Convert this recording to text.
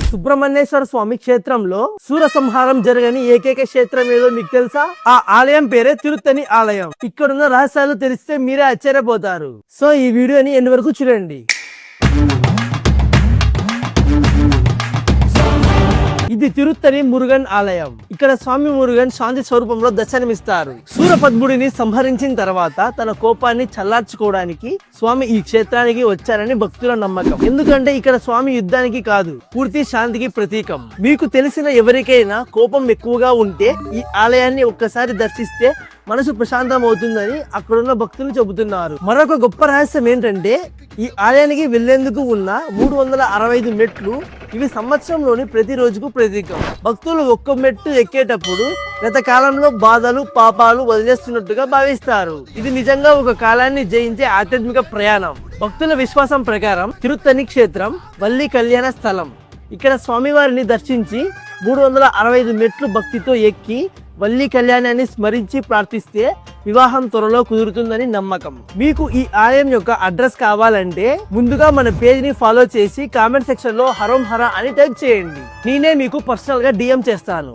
సుబ్రహ్మణ్యేశ్వర స్వామి క్షేత్రంలో సూర సంహారం జరగని ఏకైక క్షేత్రం ఏదో మీకు తెలుసా? ఆ ఆలయం పేరే తిరుత్తని ఆలయం. ఇక్కడున్న రహస్యాలు తెలిస్తే మీరే ఆశ్చర్యపోతారు. సో ఈ వీడియోని ఎండ్ వరకు చూడండి. ఇది తిరుత్తని మురుగన్ ఆలయం. ఇక్కడ స్వామి మురుగన్ శాంతి స్వరూపంలో దర్శనమిస్తారు. సూరపద్ముడిని సంహరించిన తర్వాత తన కోపాన్ని చల్లార్చుకోవడానికి స్వామి ఈ క్షేత్రానికి వచ్చారని భక్తుల నమ్మకం. ఎందుకంటే ఇక్కడ స్వామి యుద్ధానికి కాదు, పూర్తి శాంతికి ప్రతీకం. మీకు తెలిసిన ఎవరికైనా కోపం ఎక్కువగా ఉంటే ఈ ఆలయాన్ని ఒక్కసారి దర్శిస్తే మనసు ప్రశాంతం అవుతుందని అక్కడున్న భక్తులు చెబుతున్నారు. మరొక గొప్ప రహస్యం ఏంటంటే ఈ ఆలయానికి వెళ్లేందుకు ఉన్న 365 మెట్లు. ఇవి సంవత్సరంలోని ప్రతి రోజుకు ప్రతీకం. భక్తులు ఒక్క మెట్టు ఎక్కేటప్పుడు గత కాలంలో బాధలు పాపాలు వదిలేస్తున్నట్టుగా భావిస్తారు. ఇది నిజంగా ఒక కాలాన్ని జయించే ఆధ్యాత్మిక ప్రయాణం. భక్తుల విశ్వాసం ప్రకారం తిరుత్తని క్షేత్రం వల్లి కళ్యాణ స్థలం. ఇక్కడ స్వామివారిని దర్శించి 365 మెట్లు భక్తితో ఎక్కి వల్లి కళ్యాణాన్ని స్మరించి ప్రార్థిస్తే వివాహం త్వరలో కుదురుతుందని నమ్మకం. మీకు ఈ ఆలయం యొక్క అడ్రస్ కావాలంటే ముందుగా మన పేజ్ ని ఫాలో చేసి కామెంట్ సెక్షన్ లో హరం హర అని టైప్ చేయండి. నేనే మీకు పర్సనల్ గా DM చేస్తాను.